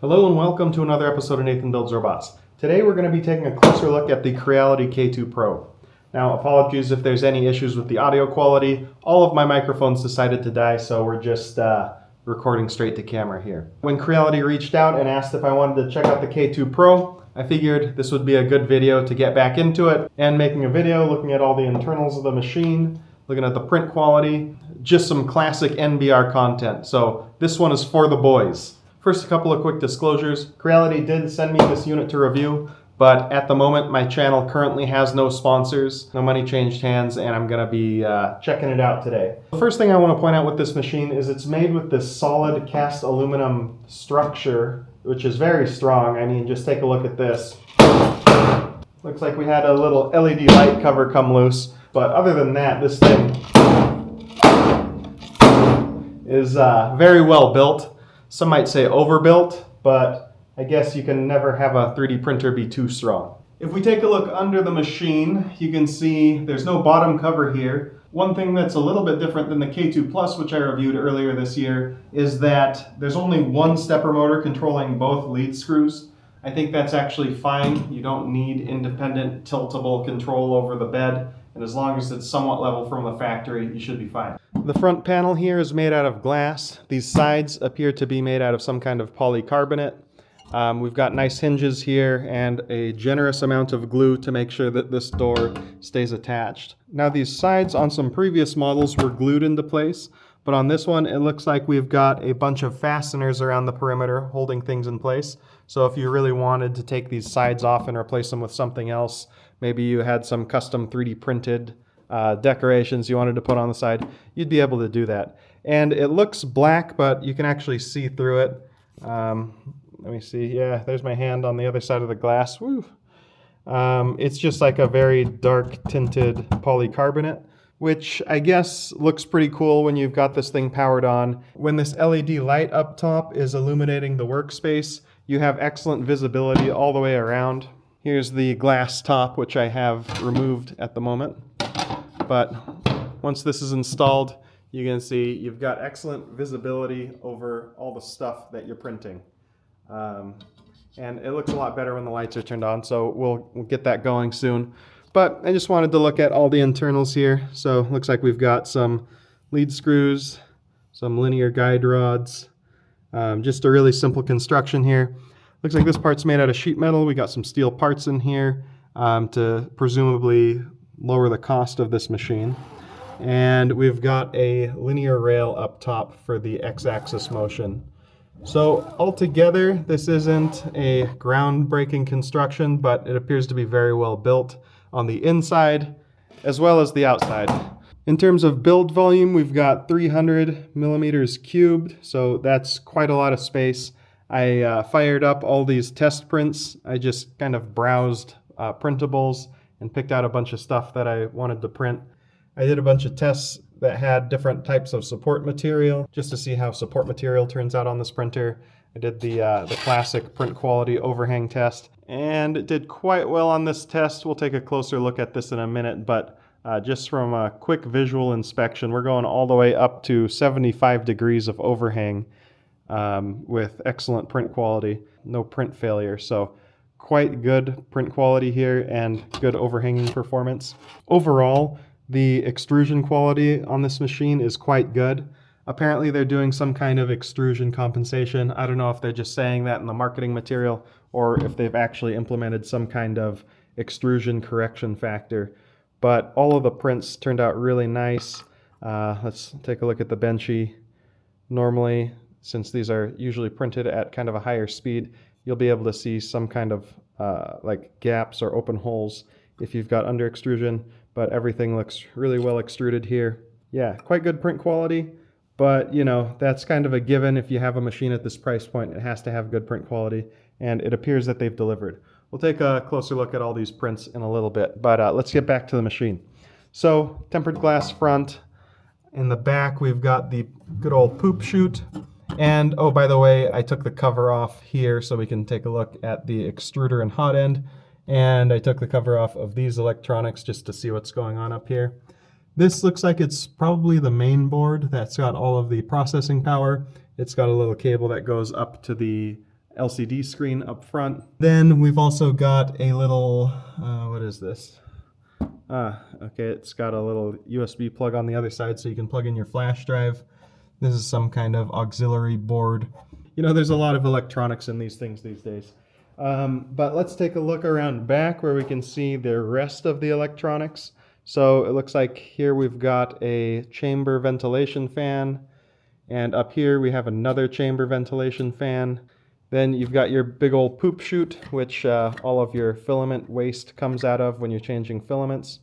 Hello and welcome to another episode of Nathan Builds Robots. Today we're going to be taking a closer look at the Creality K2 Pro. Now apologies if there's any issues with the audio quality. All of my microphones decided to die, so we're just recording straight to camera here. When Creality reached out and asked if I wanted to check out the K2 Pro, I figured this would be a good video to get back into it and making a video looking at all the internals of the machine, looking at the print quality, just some classic NBR content. So this one is for the boys. First, a couple of quick disclosures. Creality did send me this unit to review, but at the moment my channel currently has no sponsors, no money changed hands, and I'm going to be checking it out today. The first thing I want to point out with this machine is it's made with this solid cast aluminum structure, which is very strong. I mean, just take a look at this. Looks like we had a little LED light cover come loose, but other than that, this thing is very well built. Some might say overbuilt, but I guess you can never have a 3D printer be too strong. If we take a look under the machine, you can see there's no bottom cover here. One thing that's a little bit different than the K2 Plus, which I reviewed earlier this year, is that there's only one stepper motor controlling both lead screws. I think that's actually fine. You don't need independent tiltable control over the bed, and as long as it's somewhat level from the factory, you should be fine. The front panel here is made out of glass. These sides appear to be made out of some kind of polycarbonate. We've got nice hinges here and a generous amount of glue to make sure that this door stays attached. Now these sides on some previous models were glued into place, but on this one it looks like we've got a bunch of fasteners around the perimeter holding things in place. So if you really wanted to take these sides off and replace them with something else, maybe you had some custom 3D printed decorations you wanted to put on the side, you'd be able to do that. And it looks black, but you can actually see through it. Let me see. Yeah, there's my hand on the other side of the glass. Woo. It's just like a very dark tinted polycarbonate, which I guess looks pretty cool when you've got this thing powered on. When this LED light up top is illuminating the workspace, you have excellent visibility all the way around. Here's the glass top, which I have removed at the moment. But once this is installed, you can see you've got excellent visibility over all the stuff that you're printing. And it looks a lot better when the lights are turned on, so we'll get that going soon. But I just wanted to look at all the internals here. So it looks like we've got some lead screws, some linear guide rods, just a really simple construction here. Looks like this part's made out of sheet metal. We got some steel parts in here to presumably lower the cost of this machine. And we've got a linear rail up top for the X-axis motion. So altogether, this isn't a groundbreaking construction, but it appears to be very well built on the inside as well as the outside. In terms of build volume, we've got 300 millimeters cubed, so that's quite a lot of space. I fired up all these test prints. I just kind of browsed printables and picked out a bunch of stuff that I wanted to print. I did a bunch of tests that had different types of support material just to see how support material turns out on this printer. I did the classic print quality overhang test, and it did quite well on this test. We'll take a closer look at this in a minute, but just from a quick visual inspection, we're going all the way up to 75 degrees of overhang with excellent print quality, no print failure. So quite good print quality here and good overhanging performance. Overall, the extrusion quality on this machine is quite good. Apparently they're doing some kind of extrusion compensation. I don't know if they're just saying that in the marketing material or if they've actually implemented some kind of extrusion correction factor. But all of the prints turned out really nice. Let's take a look at the benchy. Normally, since these are usually printed at kind of a higher speed, you'll be able to see some kind of like gaps or open holes if you've got under extrusion, but everything looks really well extruded here. Yeah, quite good print quality, but you know, that's kind of a given. If you have a machine at this price point, it has to have good print quality, and it appears that they've delivered. We'll take a closer look at all these prints in a little bit, but let's get back to the machine. So, tempered glass front. In the back, we've got the good old poop chute. And oh, by the way, I took the cover off here so we can take a look at the extruder and hot end. And I took the cover off of these electronics just to see what's going on up here. This looks like it's probably the main board that's got all of the processing power. It's got a little cable that goes up to the LCD screen up front. Then we've also got a little, what is this? Okay, it's got a little USB plug on the other side so you can plug in your flash drive. This is some kind of auxiliary board. You know, there's a lot of electronics in these things these days. But let's take a look around back where we can see the rest of the electronics. So it looks like here we've got a chamber ventilation fan, and up here we have another chamber ventilation fan. Then you've got your big old poop chute, which all of your filament waste comes out of when you're changing filaments.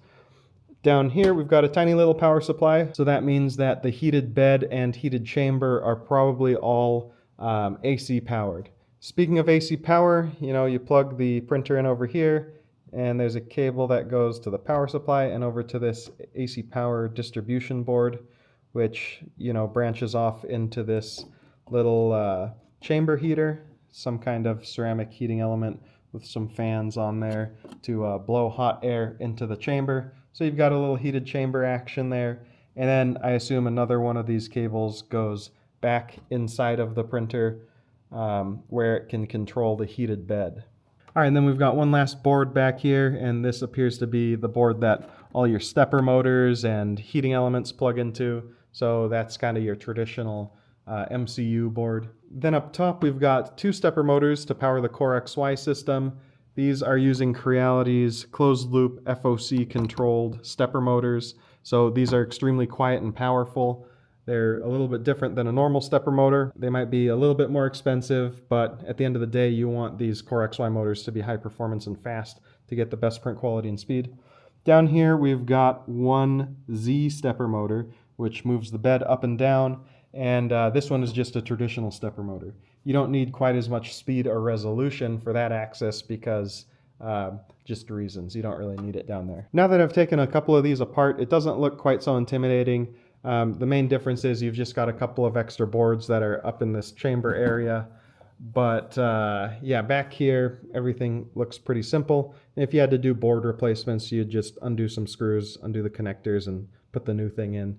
Down here we've got a tiny little power supply, so that means that the heated bed and heated chamber are probably all AC powered. Speaking of AC power, you know, you plug the printer in over here, and there's a cable that goes to the power supply and over to this AC power distribution board, which, you know, branches off into this little chamber heater, some kind of ceramic heating element with some fans on there to blow hot air into the chamber. So you've got a little heated chamber action there. And then I assume another one of these cables goes back inside of the printer where it can control the heated bed. All right, and then we've got one last board back here, and this appears to be the board that all your stepper motors and heating elements plug into. So that's kind of your traditional MCU board. Then up top, we've got two stepper motors to power the Core XY system. These are using Creality's closed loop FOC controlled stepper motors. So these are extremely quiet and powerful. They're a little bit different than a normal stepper motor. They might be a little bit more expensive, but at the end of the day, you want these Core XY motors to be high performance and fast to get the best print quality and speed. Down here, we've got one Z stepper motor, which moves the bed up and down, and this one is just a traditional stepper motor. You don't need quite as much speed or resolution for that axis because just reasons. You don't really need it down there. Now that I've taken a couple of these apart, it doesn't look quite so intimidating. The main difference is you've just got a couple of extra boards that are up in this chamber area. But yeah, back here, everything looks pretty simple. And if you had to do board replacements, you'd just undo some screws, undo the connectors, and put the new thing in.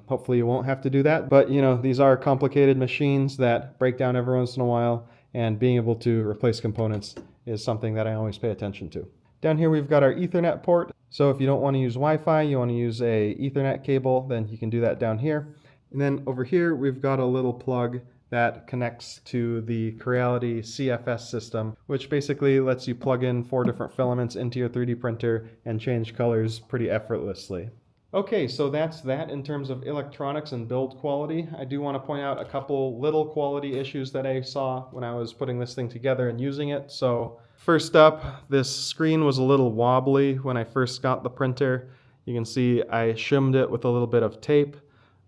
Hopefully you won't have to do that. But you know, these are complicated machines that break down every once in a while, and being able to replace components is something that I always pay attention to. Down here we've got our Ethernet port. So if you don't want to use Wi-Fi, you want to use a Ethernet cable, then you can do that down here. And then over here we've got a little plug that connects to the Creality CFS system, which basically lets you plug in 4 different filaments into your 3D printer and change colors pretty effortlessly. Okay, so that's that in terms of electronics and build quality. I do want to point out a couple little quality issues that I saw when I was putting this thing together and using it. So first up, this screen was a little wobbly when I first got the printer. You can see I shimmed it with a little bit of tape.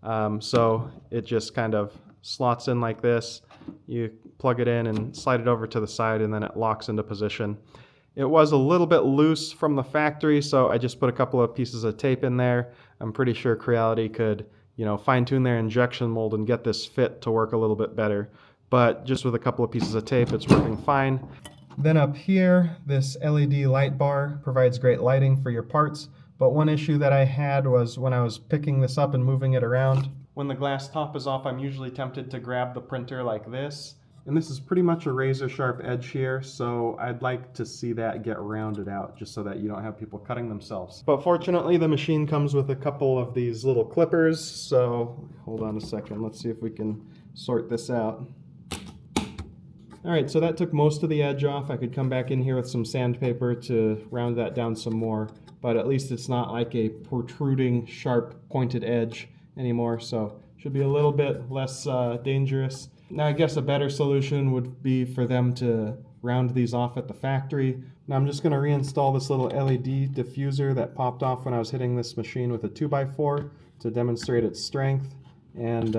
So it just kind of slots in like this. You plug it in and slide it over to the side, and then it locks into position. It was a little bit loose from the factory, so I just put a couple of pieces of tape in there. I'm pretty sure Creality could, you know, fine-tune their injection mold and get this fit to work a little bit better. But just with a couple of pieces of tape, it's working fine. Then up here, this LED light bar provides great lighting for your parts. But one issue that I had was when I was picking this up and moving it around. When the glass top is off, I'm usually tempted to grab the printer like this. And this is pretty much a razor sharp edge here, so I'd like to see that get rounded out just so that you don't have people cutting themselves. But fortunately, the machine comes with a couple of these little clippers, so hold on a second, let's see if we can sort this out. Alright, so that took most of the edge off. I could come back in here with some sandpaper to round that down some more, but at least it's not like a protruding, sharp, pointed edge anymore, so should be a little bit less dangerous. Now I guess a better solution would be for them to round these off at the factory. Now I'm just going to reinstall this little LED diffuser that popped off when I was hitting this machine with a 2x4 to demonstrate its strength. And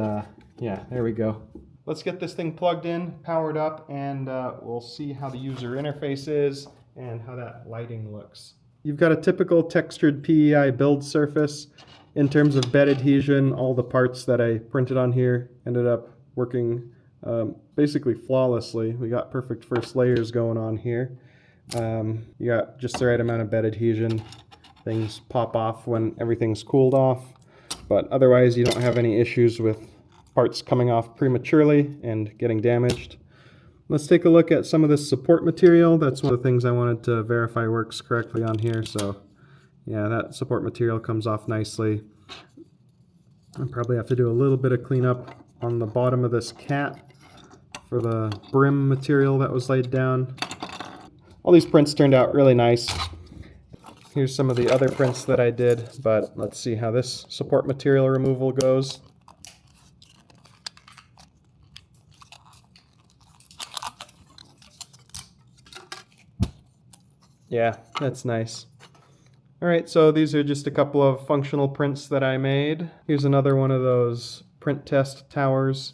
yeah, there we go. Let's get this thing plugged in, powered up, and we'll see how the user interface is and how that lighting looks. You've got a typical textured PEI build surface. In terms of bed adhesion, all the parts that I printed on here ended up working basically flawlessly. We got perfect first layers going on here. You got just the right amount of bed adhesion. Things pop off when everything's cooled off, but otherwise you don't have any issues with parts coming off prematurely and getting damaged. Let's take a look at some of this support material. That's one of the things I wanted to verify works correctly on here. So yeah, that support material comes off nicely. I'll probably have to do a little bit of cleanup on the bottom of this cat for the brim material that was laid down. All these prints turned out really nice. Here's some of the other prints that I did, but let's see how this support material removal goes. Yeah, that's nice. All right, so these are just a couple of functional prints that I made. Here's another one of those print test towers.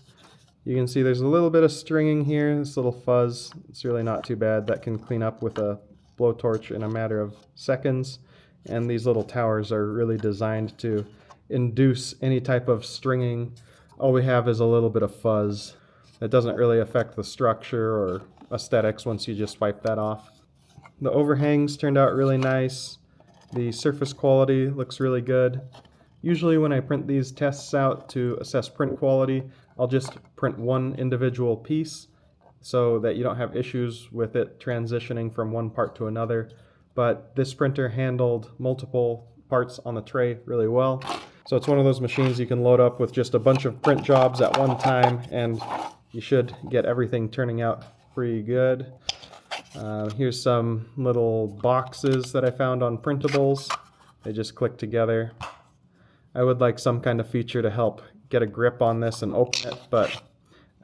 You can see there's a little bit of stringing here, this little fuzz. It's really not too bad. That can clean up with a blowtorch in a matter of seconds. And these little towers are really designed to induce any type of stringing. All we have is a little bit of fuzz. It doesn't really affect the structure or aesthetics once you just wipe that off. The overhangs turned out really nice. The surface quality looks really good. Usually when I print these tests out to assess print quality, I'll just print one individual piece so that you don't have issues with it transitioning from one part to another. But this printer handled multiple parts on the tray really well. So it's one of those machines you can load up with just a bunch of print jobs at one time and you should get everything turning out pretty good. Here's some little boxes that I found on printables. They just click together. I would like some kind of feature to help get a grip on this and open it, but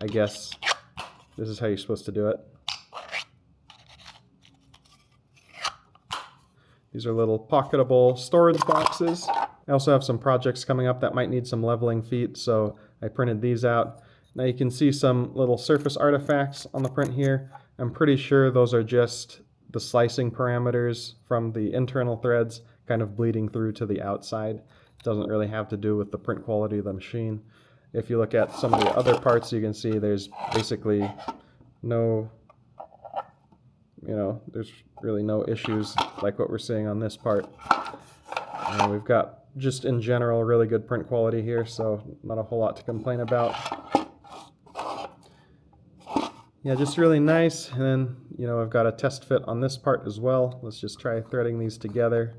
I guess this is how you're supposed to do it. These are little pocketable storage boxes. I also have some projects coming up that might need some leveling feet, so I printed these out. Now you can see some little surface artifacts on the print here. I'm pretty sure those are just the slicing parameters from the internal threads kind of bleeding through to the outside. It doesn't really have to do with the print quality of the machine. If you look at some of the other parts, you can see there's basically no, there's really no issues like what we're seeing on this part. We've got just in general really good print quality here, so not a whole lot to complain about. Yeah, just really nice. And then, I've got a test fit on this part as well. Let's just try threading these together.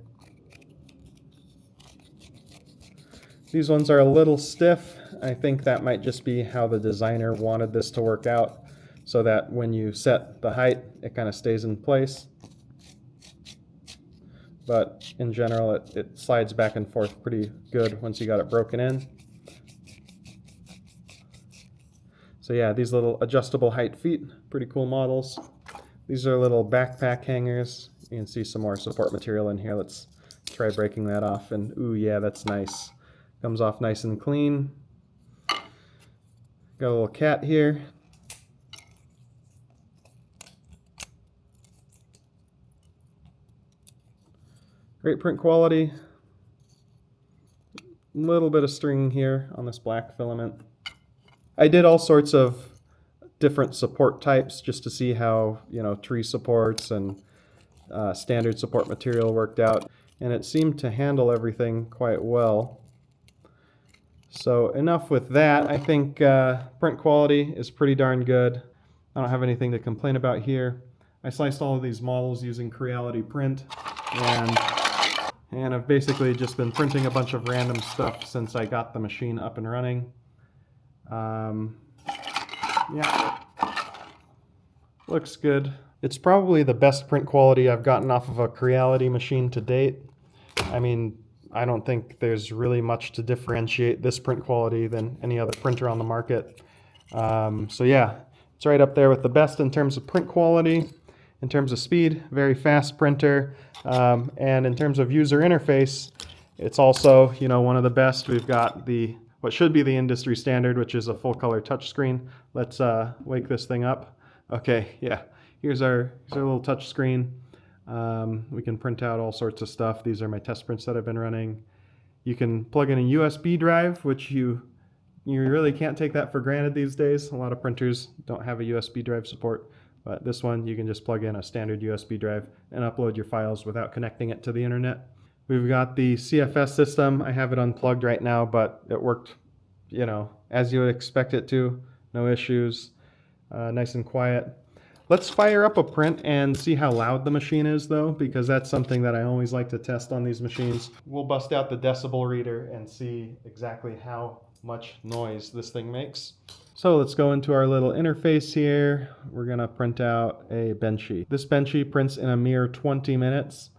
These ones are a little stiff. I think that might just be how the designer wanted this to work out, so that when you set the height, it kind of stays in place. But in general, it slides back and forth pretty good once you got it broken in. So yeah, these little adjustable height feet, pretty cool models. These are little backpack hangers. You can see some more support material in here. Let's try breaking that off. And ooh, yeah, that's nice. Comes off nice and clean. Got a little cat here. Great print quality. A little bit of string here on this black filament. I did all sorts of different support types just to see how, tree supports and standard support material worked out, and it seemed to handle everything quite well. So enough with that. I think print quality is pretty darn good. I don't have anything to complain about here. I sliced all of these models using Creality print, and I've basically just been printing a bunch of random stuff since I got the machine up and running. Yeah, looks good. It's probably the best print quality I've gotten off of a Creality machine to date. I mean, I don't think there's really much to differentiate this print quality than any other printer on the market. So yeah, it's right up there with the best in terms of print quality, in terms of speed, very fast printer, and in terms of user interface, it's also, one of the best. We've got what should be the industry standard, which is a full color touchscreen. Let's wake this thing up. Okay, yeah, here's our little touchscreen. We can print out all sorts of stuff. These are my test prints that I've been running. You can plug in a USB drive, which you really can't take that for granted these days. A lot of printers don't have a USB drive support, but this one you can just plug in a standard USB drive and upload your files without connecting it to the internet. We've got the CFS system. I have it unplugged right now, but it worked, as you would expect it to. No issues. Nice and quiet. Let's fire up a print and see how loud the machine is though, because that's something that I always like to test on these machines. We'll bust out the decibel reader and see exactly how much noise this thing makes. So let's go into our little interface here. We're gonna print out a Benchy. This Benchy prints in a mere 20 minutes.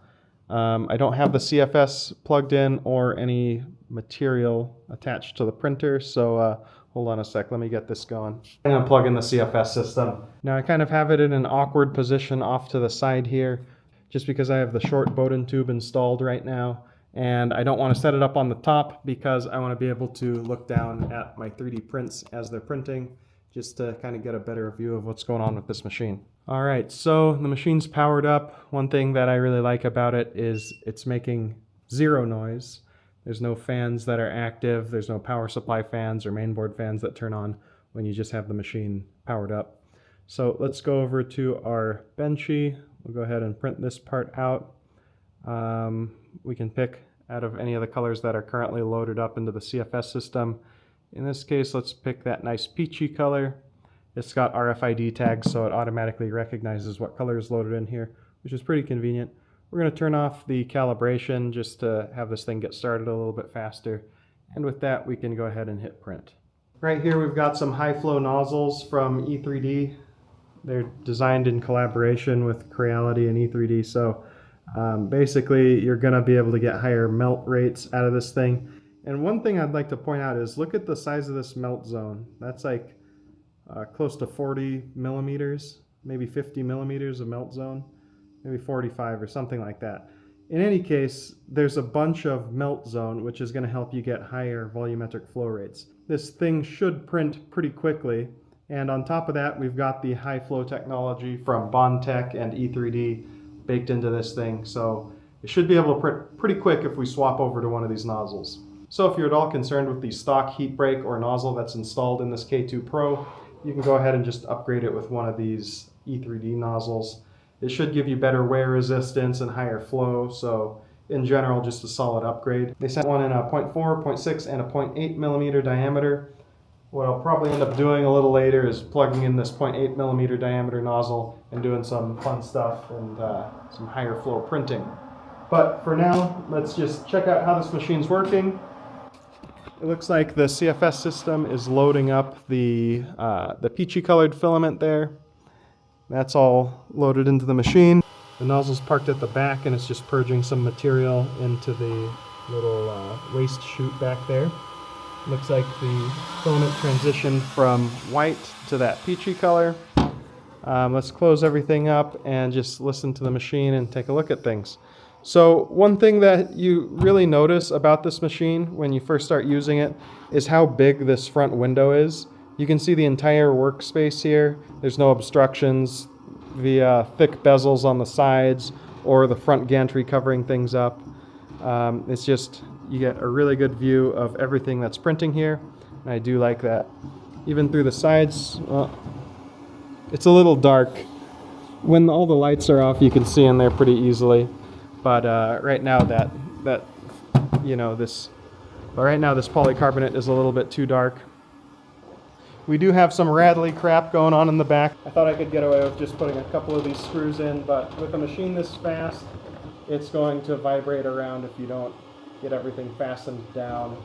I don't have the CFS plugged in or any material attached to the printer, so hold on a sec, let me get this going. I'm gonna plug in the CFS system. Now I kind of have it in an awkward position off to the side here, just because I have the short Bowden tube installed right now, and I don't want to set it up on the top because I want to be able to look down at my 3D prints as they're printing, just to kind of get a better view of what's going on with this machine. All right, so the machine's powered up. One thing that I really like about it is it's making zero noise. There's no fans that are active. There's no power supply fans or mainboard fans that turn on when you just have the machine powered up. So let's go over to our Benchy. We'll go ahead and print this part out. We can pick out of any of the colors that are currently loaded up into the CFS system. In this case, let's pick that nice peachy color. It's got RFID tags, so it automatically recognizes what color is loaded in here, which is pretty convenient. We're going to turn off the calibration just to have this thing get started a little bit faster. And with that, we can go ahead and hit print. Right here, we've got some high flow nozzles from E3D. They're designed in collaboration with Creality and E3D, so basically you're going to be able to get higher melt rates out of this thing. And one thing I'd like to point out is look at the size of this melt zone. That's like close to 40 millimeters, maybe 50 millimeters of melt zone, maybe 45 or something like that. In any case, there's a bunch of melt zone, which is going to help you get higher volumetric flow rates. This thing should print pretty quickly, and on top of that, we've got the high flow technology from Bondtech and E3D baked into this thing, so it should be able to print pretty quick if we swap over to one of these nozzles. So if you're at all concerned with the stock heat break or nozzle that's installed in this K2 Pro, you can go ahead and just upgrade it with one of these E3D nozzles. It should give you better wear resistance and higher flow, so in general, just a solid upgrade. They sent one in a 0.4, 0.6, and a 0.8 millimeter diameter. What I'll probably end up doing a little later is plugging in this 0.8 millimeter diameter nozzle and doing some fun stuff and some higher flow printing. But for now, let's just check out how this machine's working. It looks like the CFS system is loading up the peachy colored filament there. That's all loaded into the machine. The nozzle's parked at the back and it's just purging some material into the little waste chute back there. Looks like the filament transitioned from white to that peachy color. Let's close everything up and just listen to the machine and take a look at things. So one thing that you really notice about this machine when you first start using it is how big this front window is. You can see the entire workspace here. There's no obstructions via thick bezels on the sides or the front gantry covering things up. It's just, you get a really good view of everything that's printing here, and I do like that. Even through the sides, it's a little dark. When all the lights are off, you can see in there pretty easily. But right now this polycarbonate is a little bit too dark. We do have some rattly crap going on in the back. I thought I could get away with just putting a couple of these screws in, but with a machine this fast, it's going to vibrate around if you don't get everything fastened down.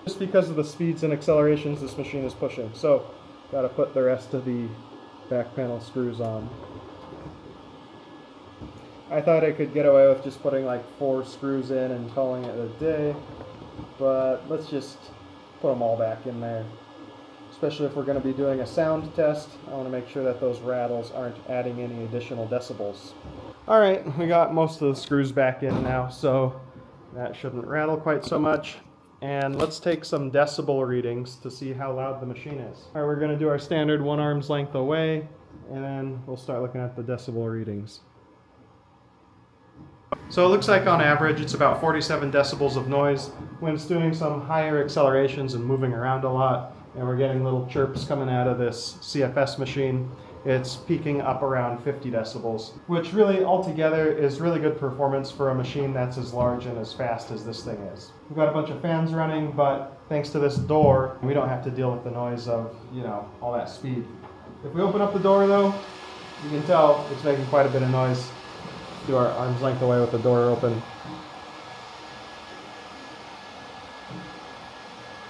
Just because of the speeds and accelerations this machine is pushing. So, got to put the rest of the back panel screws on. I thought I could get away with just putting like 4 screws in and calling it a day, but let's just put them all back in there. Especially if we're going to be doing a sound test, I want to make sure that those rattles aren't adding any additional decibels. Alright, we got most of the screws back in now, so that shouldn't rattle quite so much. And let's take some decibel readings to see how loud the machine is. Alright, we're going to do our standard 1 arm's length away, and then we'll start looking at the decibel readings. So it looks like on average it's about 47 decibels of noise. When it's doing some higher accelerations and moving around a lot, and we're getting little chirps coming out of this CFS machine, it's peaking up around 50 decibels, which really altogether is really good performance for a machine that's as large and as fast as this thing is. We've got a bunch of fans running, but thanks to this door, we don't have to deal with the noise of, all that speed. If we open up the door though, you can tell it's making quite a bit of noise. Do our arm's length away with the door open.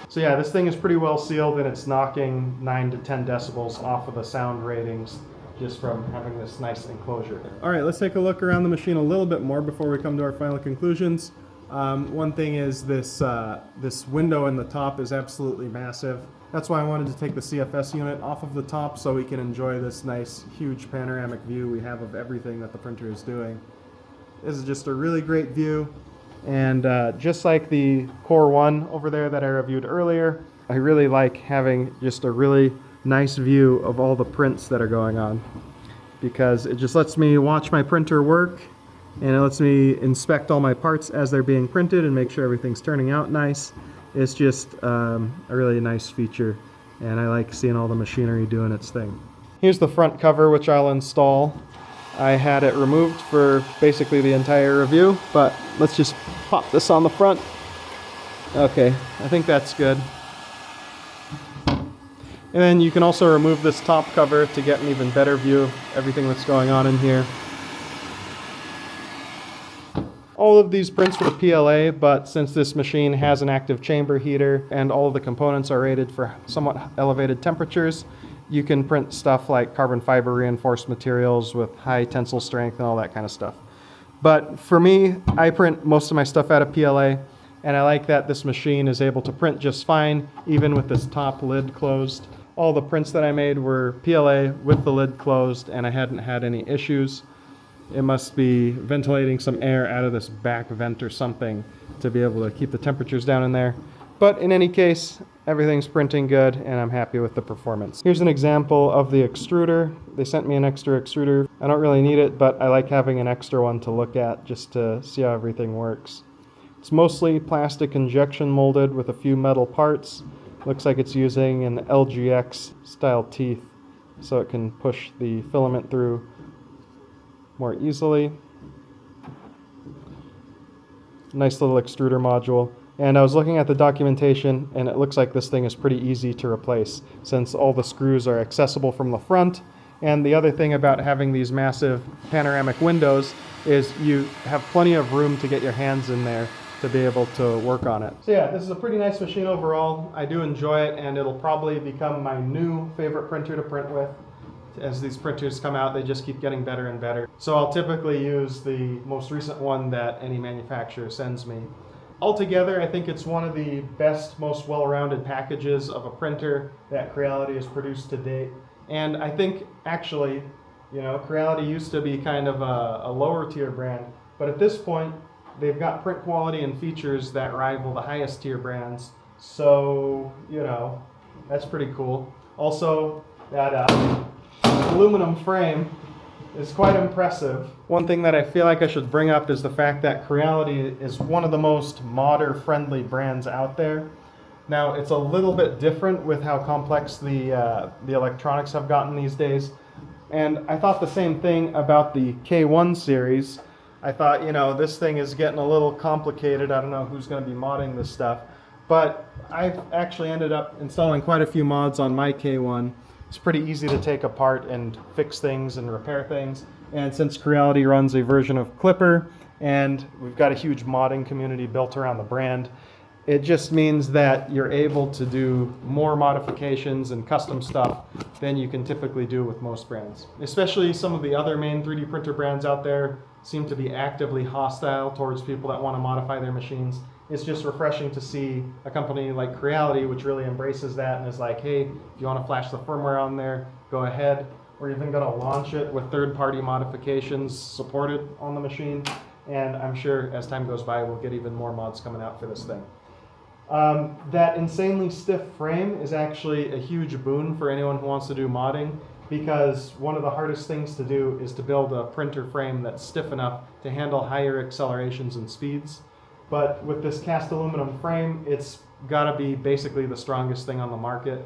So yeah, this thing is pretty well sealed and it's knocking 9 to 10 decibels off of the sound ratings just from having this nice enclosure. All right, let's take a look around the machine a little bit more before we come to our final conclusions. One thing is this window in the top is absolutely massive. That's why I wanted to take the CFS unit off of the top so we can enjoy this nice, huge panoramic view we have of everything that the printer is doing. This is just a really great view. And just like the Core 1 over there that I reviewed earlier, I really like having just a really nice view of all the prints that are going on, because it just lets me watch my printer work and it lets me inspect all my parts as they're being printed and make sure everything's turning out nice. It's just a really nice feature, and I like seeing all the machinery doing its thing. Here's the front cover, which I'll install. I had it removed for basically the entire review, but let's just pop this on the front. Okay, I think that's good. And then you can also remove this top cover to get an even better view of everything that's going on in here. All of these prints were PLA, but since this machine has an active chamber heater and all of the components are rated for somewhat elevated temperatures, you can print stuff like carbon fiber reinforced materials with high tensile strength and all that kind of stuff. But for me, I print most of my stuff out of PLA, and I like that this machine is able to print just fine, even with this top lid closed. All the prints that I made were PLA with the lid closed, and I hadn't had any issues. It must be ventilating some air out of this back vent or something to be able to keep the temperatures down in there. But in any case, everything's printing good and I'm happy with the performance. Here's an example of the extruder. They sent me an extra extruder. I don't really need it, but I like having an extra one to look at just to see how everything works. It's mostly plastic injection molded with a few metal parts. Looks like it's using an LGX style teeth so it can push the filament through more easily. Nice little extruder module. And I was looking at the documentation and it looks like this thing is pretty easy to replace since all the screws are accessible from the front. And the other thing about having these massive panoramic windows is you have plenty of room to get your hands in there to be able to work on it. So yeah, this is a pretty nice machine overall. I do enjoy it, and it'll probably become my new favorite printer to print with. As these printers come out, they just keep getting better and better. So I'll typically use the most recent one that any manufacturer sends me. Altogether, I think it's one of the best, most well-rounded packages of a printer that Creality has produced to date. And I think actually, you know, Creality used to be kind of a lower tier brand, but at this point, they've got print quality and features that rival the highest tier brands. So, you know, that's pretty cool. Also, that aluminum frame is quite impressive. One thing that I feel like I should bring up is the fact that Creality is one of the most modder-friendly brands out there. Now, it's a little bit different with how complex the electronics have gotten these days. And I thought the same thing about the K1 series. I thought, you know, this thing is getting a little complicated. I don't know who's going to be modding this stuff. But I've actually ended up installing quite a few mods on my K1. It's pretty easy to take apart and fix things and repair things. And since Creality runs a version of Clipper, and we've got a huge modding community built around the brand, it just means that you're able to do more modifications and custom stuff than you can typically do with most brands. Especially some of the other main 3D printer brands out there seem to be actively hostile towards people that want to modify their machines. It's just refreshing to see a company like Creality, which really embraces that and is like, hey, if you want to flash the firmware on there, go ahead. We're even going to launch it with third-party modifications supported on the machine. And I'm sure as time goes by, we'll get even more mods coming out for this thing. That insanely stiff frame is actually a huge boon for anyone who wants to do modding, because one of the hardest things to do is to build a printer frame that's stiff enough to handle higher accelerations and speeds. But with this cast aluminum frame, it's got to be basically the strongest thing on the market.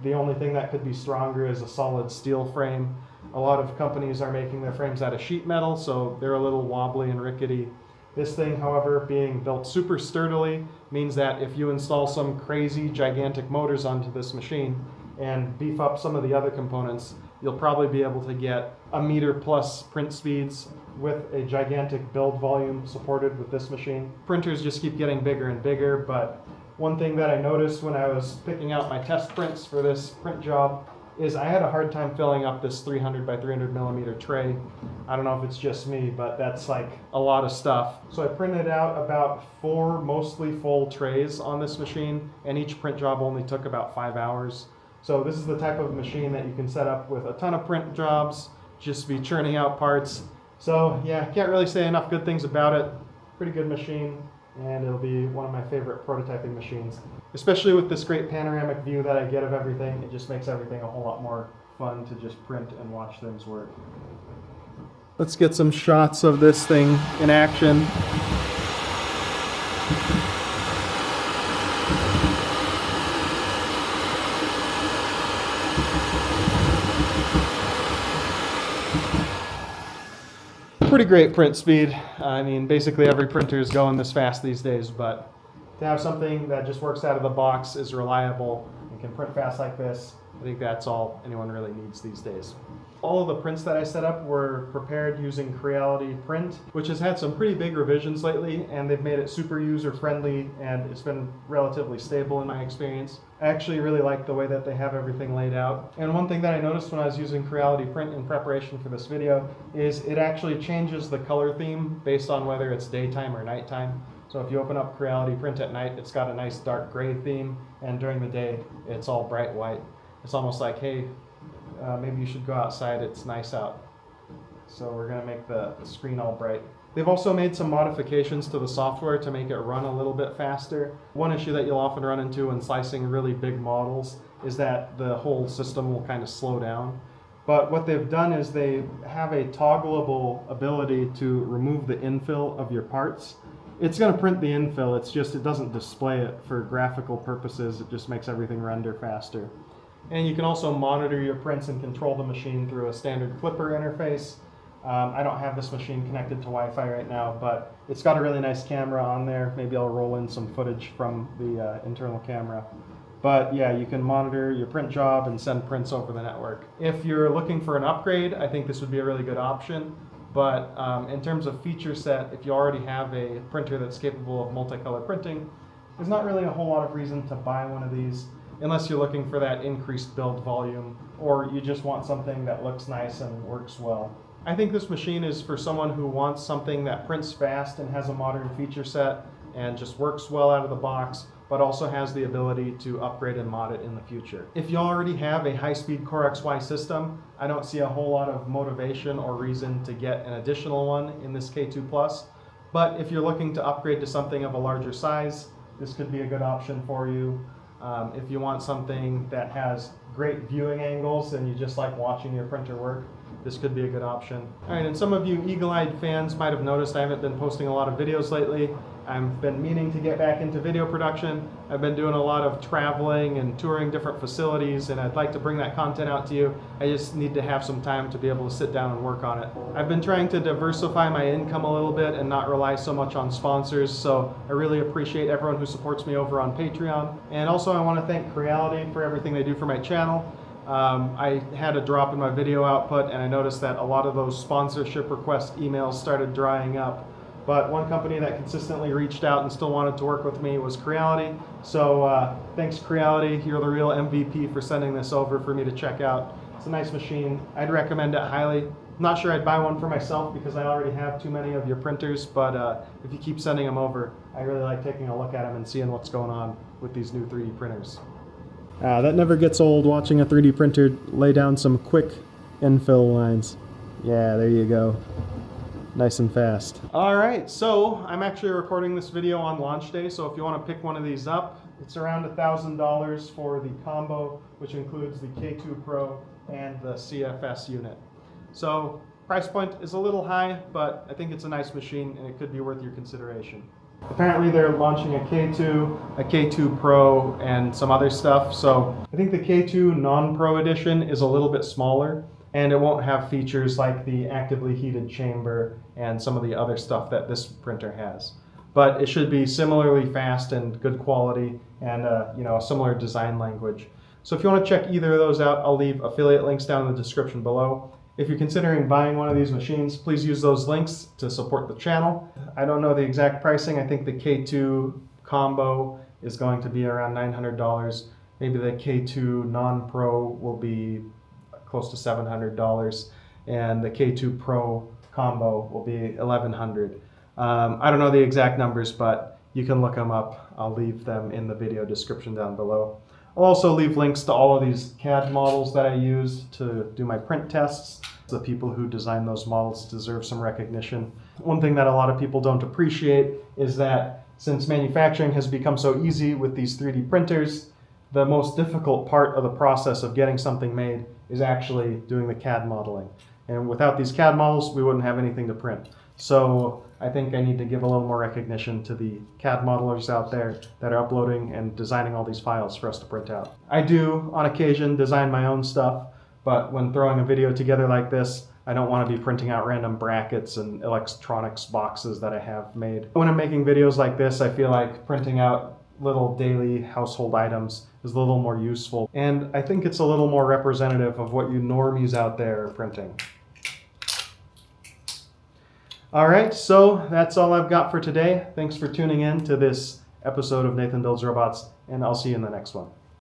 The only thing that could be stronger is a solid steel frame. A lot of companies are making their frames out of sheet metal, so they're a little wobbly and rickety. This thing, however, being built super sturdily, means that if you install some crazy gigantic motors onto this machine, and beef up some of the other components, you'll probably be able to get 1 meter plus print speeds with a gigantic build volume supported with this machine. Printers just keep getting bigger and bigger, but one thing that I noticed when I was picking out my test prints for this print job is I had a hard time filling up this 300 by 300 millimeter tray. I don't know if it's just me, but that's like a lot of stuff. So I printed out about 4 mostly full trays on this machine, and each print job only took about 5 hours. So this is the type of machine that you can set up with a ton of print jobs, just be churning out parts. So yeah, can't really say enough good things about it. Pretty good machine, and it'll be one of my favorite prototyping machines. Especially with this great panoramic view that I get of everything, it just makes everything a whole lot more fun to just print and watch things work. Let's get some shots of this thing in action. Pretty great print speed. I mean, basically every printer is going this fast these days, but to have something that just works out of the box, is reliable, and can print fast like this, I think that's all anyone really needs these days. All of the prints that I set up were prepared using Creality print, which has had some pretty big revisions lately, and they've made it super user-friendly, and it's been relatively stable in my experience. I actually really like the way that they have everything laid out. And one thing that I noticed when I was using Creality print in preparation for this video is it actually changes the color theme based on whether it's daytime or nighttime. So if you open up Creality print at night, it's got a nice dark gray theme, and during the day, it's all bright white. It's almost like, hey, maybe you should go outside, it's nice out. So we're gonna make the screen all bright. They've also made some modifications to the software to make it run a little bit faster. One issue that you'll often run into when slicing really big models is that the whole system will kind of slow down. But what they've done is they have a toggleable ability to remove the infill of your parts. It's going to print the infill, it's just it doesn't display it for graphical purposes, it just makes everything render faster. And you can also monitor your prints and control the machine through a standard clipper interface. I don't have this machine connected to Wi-Fi right now, but it's got a really nice camera on there. Maybe I'll roll in some footage from the internal camera. But yeah, you can monitor your print job and send prints over the network. If you're looking for an upgrade, I think this would be a really good option. But in terms of feature set, if you already have a printer that's capable of multicolor printing, there's not really a whole lot of reason to buy one of these unless you're looking for that increased build volume, or you just want something that looks nice and works well. I think this machine is for someone who wants something that prints fast and has a modern feature set and just works well out of the box, but also has the ability to upgrade and mod it in the future. If you already have a high-speed Core XY system, I don't see a whole lot of motivation or reason to get an additional one in this K2 Plus. But if you're looking to upgrade to something of a larger size, this could be a good option for you. If you want something that has great viewing angles and you just like watching your printer work, this could be a good option. All right, and some of you eagle-eyed fans might have noticed I haven't been posting a lot of videos lately. I've been meaning to get back into video production. I've been doing a lot of traveling and touring different facilities, and I'd like to bring that content out to you. I just need to have some time to be able to sit down and work on it. I've been trying to diversify my income a little bit and not rely so much on sponsors, so I really appreciate everyone who supports me over on Patreon. And also I want to thank Creality for everything they do for my channel. I had a drop in my video output, and I noticed that a lot of those sponsorship request emails started drying up. But one company that consistently reached out and still wanted to work with me was Creality. So thanks Creality, you're the real MVP for sending this over for me to check out. It's a nice machine. I'd recommend it highly. I'm not sure I'd buy one for myself because I already have too many of your printers, but if you keep sending them over, I really like taking a look at them and seeing what's going on with these new 3D printers. That never gets old, watching a 3D printer lay down some quick infill lines. Yeah, there you go. Nice and fast. All right, so I'm actually recording this video on launch day, so if you want to pick one of these up, it's around $1,000 for the combo, which includes the K2 Pro and the CFS unit. So price point is a little high, but I think it's a nice machine and it could be worth your consideration. Apparently they're launching a K2 Pro, and some other stuff. So I think the K2 non-Pro edition is a little bit smaller, and it won't have features like the actively heated chamber and some of the other stuff that this printer has. But it should be similarly fast and good quality, and a similar design language. So if you want to check either of those out, I'll leave affiliate links down in the description below. If you're considering buying one of these machines, please use those links to support the channel. I don't know the exact pricing. I think the K2 combo is going to be around $900. Maybe the K2 non-pro will be close to $700, and the K2 Pro combo will be $1,100. I don't know the exact numbers, but you can look them up. I'll leave them in the video description down below. I'll also leave links to all of these CAD models that I use to do my print tests. The people who design those models deserve some recognition. One thing that a lot of people don't appreciate is that since manufacturing has become so easy with these 3D printers, the most difficult part of the process of getting something made is actually doing the CAD modeling. And without these CAD models, we wouldn't have anything to print. So I think I need to give a little more recognition to the CAD modelers out there that are uploading and designing all these files for us to print out. I do, on occasion, design my own stuff, but when throwing a video together like this, I don't want to be printing out random brackets and electronics boxes that I have made. When I'm making videos like this, I feel like printing out little daily household items is a little more useful. And I think it's a little more representative of what you normies out there are printing. All right, so that's all I've got for today. Thanks for tuning in to this episode of Nathan Builds Robots, and I'll see you in the next one.